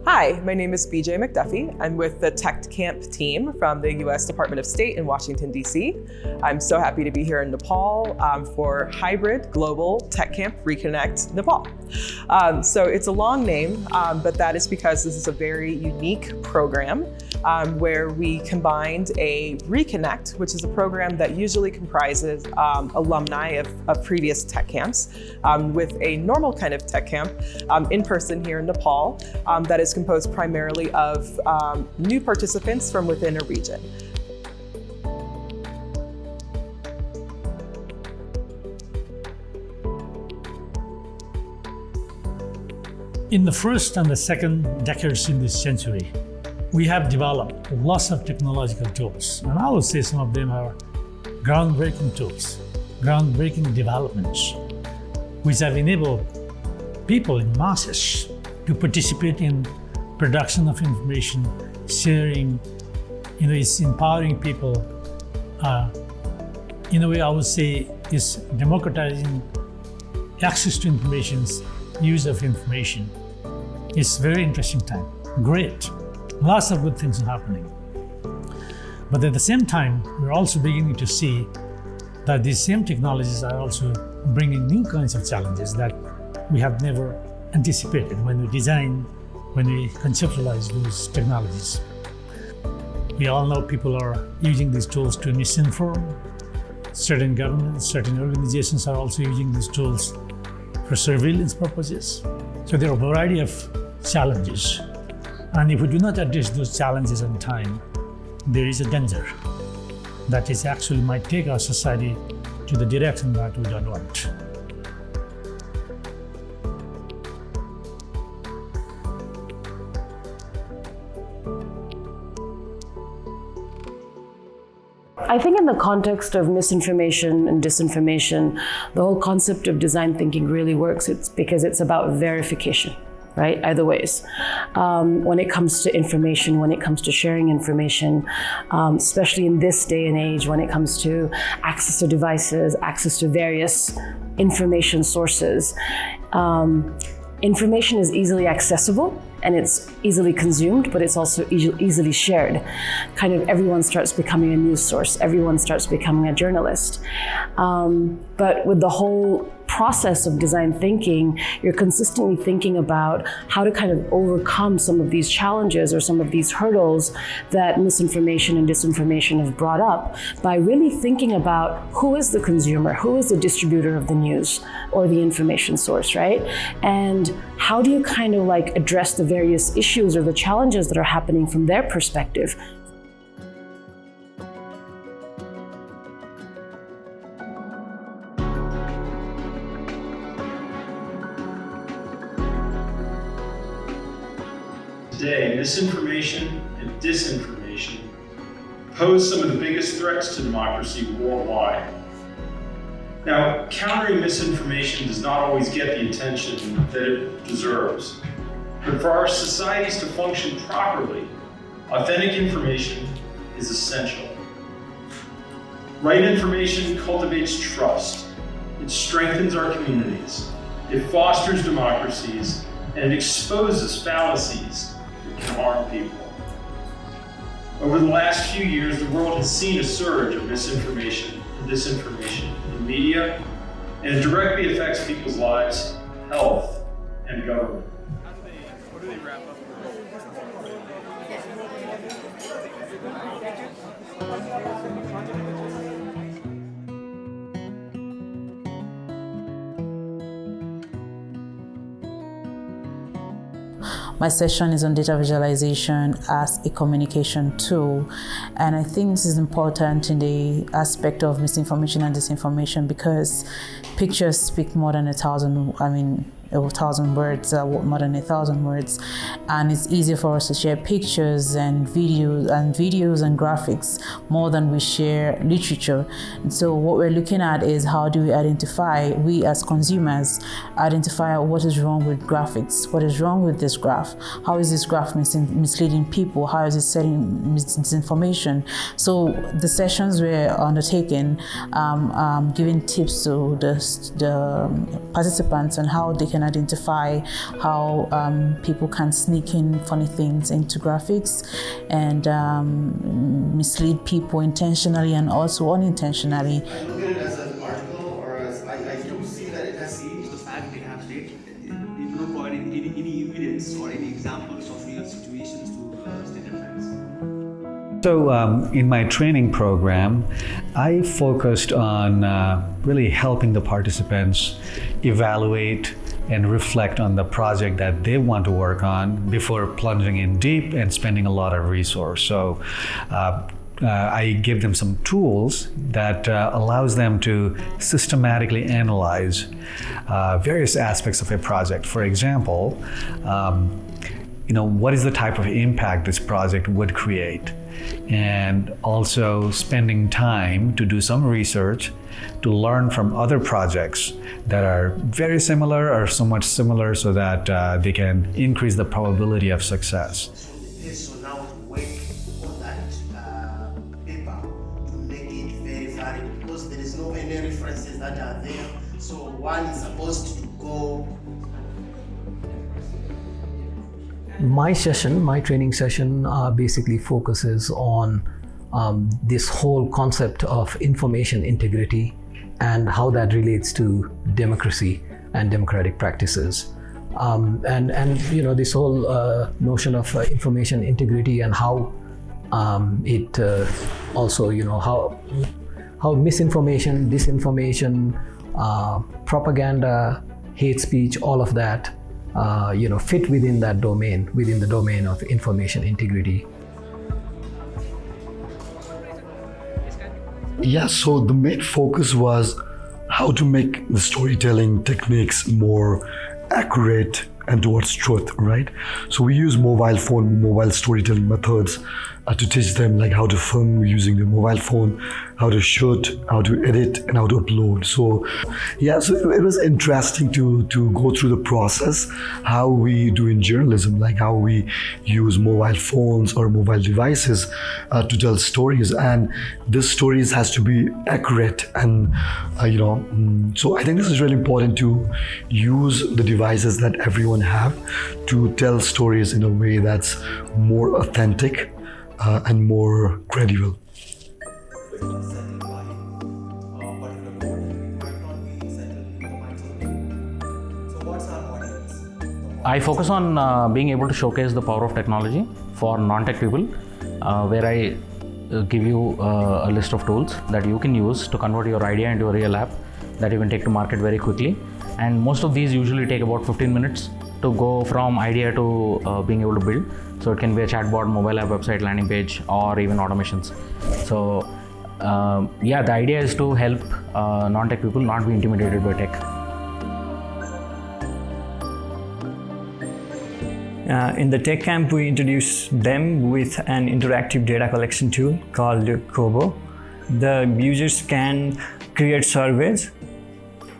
Hi, my name is BJ McDuffie. I'm with the TechCamp team from the US Department of State in Washington, DC. I'm so happy to be here in Nepal for Hybrid Global TechCamp Reconnect Nepal. So it's a long name, but that is because this is a very unique program where we combined a Reconnect, which is a program that usually comprises alumni of previous tech camps, with a normal kind of tech camp in person here in Nepal that is composed primarily of new participants from within a region. In the first and the second decades in this century, we have developed lots of technological tools, and I would say some of them are groundbreaking tools, groundbreaking developments, which have enabled people in masses to participate in production of information, sharing, it's empowering people. In a way, I would say it's democratizing access to information, use of information. It's a very interesting time, great. Lots of good things are happening. But at the same time, we're also beginning to see that these same technologies are also bringing new kinds of challenges that we have never anticipated when we design, when we conceptualize those technologies. We all know people are using these tools to misinform. Certain governments, certain organizations are also using these tools for surveillance purposes. So there are a variety of challenges. And if we do not address those challenges in time, there is a danger that it actually might take our society to the direction that we don't want. I think in the context of misinformation and disinformation, the whole concept of design thinking really works. It's because it's about verification, right? Either ways. When it comes to information, when it comes to sharing information, especially in this day and age, when it comes to access to devices, access to various information sources, information is easily accessible and it's easily consumed, but it's also easily shared. Kind of everyone starts becoming a news source, everyone starts becoming a journalist. But with the whole process of design thinking, you're consistently thinking about how to kind of overcome some of these challenges or some of these hurdles that misinformation and disinformation have brought up by really thinking about who is the consumer, who is the distributor of the news or the information source, right? And how do you kind of like address the various issues or the challenges that are happening from their perspective? Today, misinformation and disinformation pose some of the biggest threats to democracy worldwide. Now, countering misinformation does not always get the attention that it deserves. But for our societies to function properly, authentic information is essential. Right information cultivates trust. It strengthens our communities. It fosters democracies, and it exposes fallacies that can harm people. Over the last few years, the world has seen a surge of misinformation and disinformation in media, and it directly affects people's lives, health, and government. What do they wrap up? My session is on data visualization as a communication tool, and I think this is important in the aspect of misinformation and disinformation because pictures speak more than 1,000 words, more than 1,000 words, and it's easier for us to share pictures and videos and graphics more than we share literature. And so what we're looking at is how do we as consumers identify what is wrong with graphics, what is wrong with this graph, graph? How is this graph misleading people? How is it setting disinformation? So the sessions were undertaken, giving tips to the participants on how they can identify how people can sneak in funny things into graphics and mislead people intentionally and also unintentionally. I look at it as an article, or as I do see that it has seen the fact they have stated. They do not provide any evidence or any examples of real situations to state their facts. So in my training program, I focused on really helping the participants evaluate and reflect on the project that they want to work on before plunging in deep and spending a lot of resource. So I give them some tools that allows them to systematically analyze various aspects of a project. For example, what is the type of impact this project would create? And also spending time to do some research to learn from other projects that are very similar or somewhat similar so that they can increase the probability of success. So now to work on that paper to make it very valid, because there is no any references that are there. So one is supposed to go. My training session basically focuses on this whole concept of information integrity and how that relates to democracy and democratic practices. And this whole notion of information integrity and how it also, how misinformation, disinformation, propaganda, hate speech, all of that fit within that domain, within the domain of information integrity. Yeah, so the main focus was how to make the storytelling techniques more accurate and towards truth, right? So we use mobile storytelling methods to teach them like how to film using the mobile phone, how to shoot, how to edit, and how to upload. So yeah, so it was interesting to go through the process, how we do in journalism, like how we use mobile phones or mobile devices to tell stories, and this stories has to be accurate, and so I think this is really important to use the devices that everyone have to tell stories in a way that's more authentic and more credible. I focus on being able to showcase the power of technology for non-tech people, where I give you a list of tools that you can use to convert your idea into a real app that you can take to market very quickly. And most of these usually take about 15 minutes to go from idea to being able to build. So it can be a chatbot, mobile app, website, landing page, or even automations. So the idea is to help non-tech people not be intimidated by tech. In the tech camp, we introduce them with an interactive data collection tool called Kobo. The users can create surveys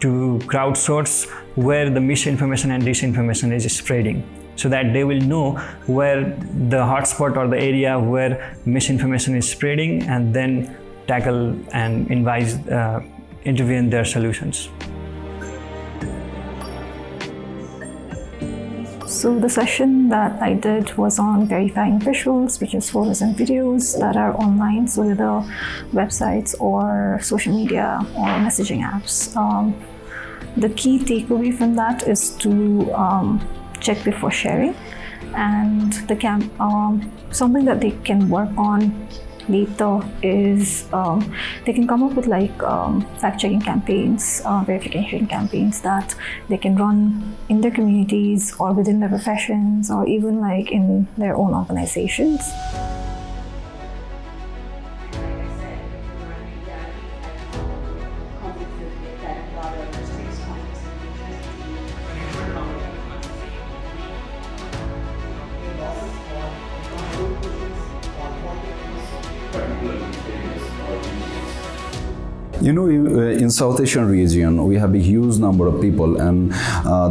to crowdsource where the misinformation and disinformation is spreading, so that they will know where the hotspot or the area where misinformation is spreading, and then tackle and intervene their solutions. So the session that I did was on verifying visuals, which is photos and videos that are online, so either websites or social media or messaging apps. The key takeaway from that is to check before sharing, and something that they can work on later is they can come up with fact-checking campaigns, verification campaigns that they can run in their communities or within their professions or even in their own organizations. In South Asian region, we have a huge number of people, and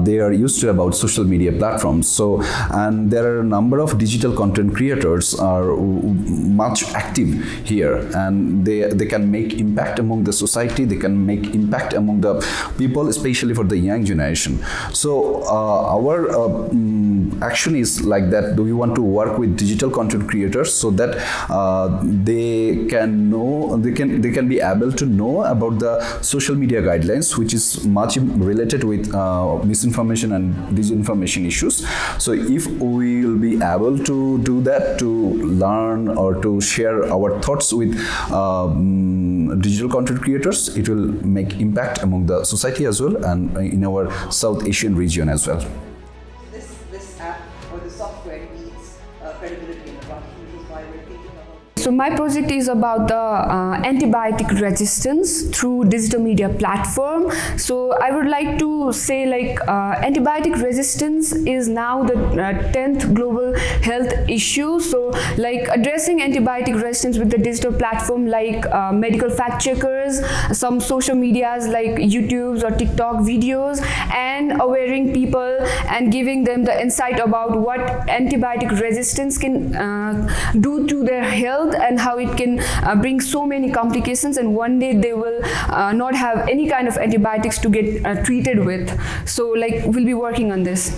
they are used to about social media platforms. So, and there are a number of digital content creators are much active here, and they can make impact among the society. They can make impact among the people, especially for the young generation. So, our action is like that. Do we want to work with digital content creators so that they can know, they can be able to know about the social media guidelines, which is much related with misinformation and disinformation issues. So if we will be able to do that, to learn or to share our thoughts with digital content creators, it will make impact among the society as well, and in our South Asian region as well. This app or the software needs credibility in the market, which is why we're thinking about. So my project is about the antibiotic resistance through digital media platform. So I would like to say, like, antibiotic resistance is now the 10th global health issue. So like addressing antibiotic resistance with the digital platform like medical fact checkers, some social medias like YouTube's or TikTok videos, and awareing people and giving them the insight about what antibiotic resistance can do to their health, and how it can bring so many complications, and one day they will not have any kind of antibiotics to get treated with. So like we'll be working on this.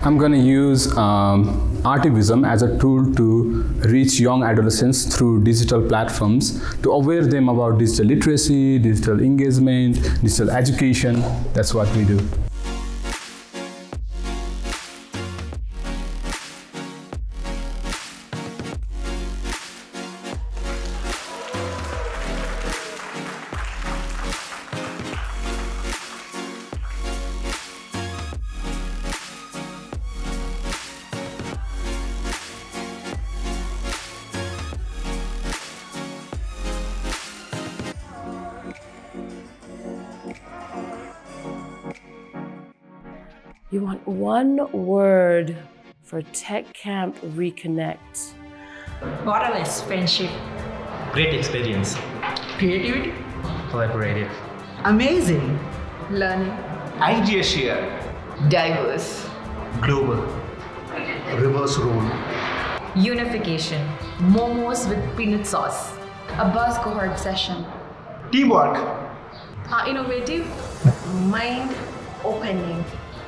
I'm going to use artivism as a tool to reach young adolescents through digital platforms, to aware them about digital literacy, digital engagement, digital education. That's what we do. You want one word for TechCamp Reconnect? Borderless friendship. Great experience. Creativity. Collaborative. Amazing. Learning. Idea share. Diverse. Global. Reverse role. Unification. Momos with peanut sauce. A buzz cohort session. Teamwork. Innovative. Mind opening.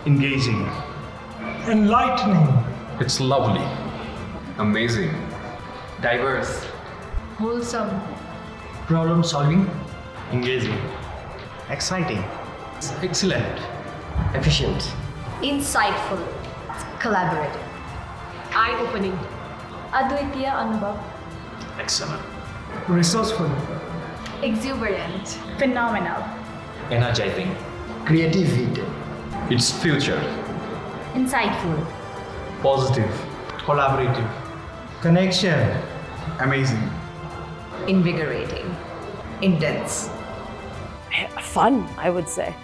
Engaging. Enlightening. It's lovely. Amazing. Diverse. Wholesome. Problem solving. Engaging. Exciting. Excellent. Efficient. Insightful. Collaborative. Eye-opening. Advitiya Anubhav. Excellent. Resourceful. Exuberant. Phenomenal. Energizing. Creative. Its future. Insightful. Positive. Collaborative. Connection. Amazing. Invigorating. Intense. Fun, I would say.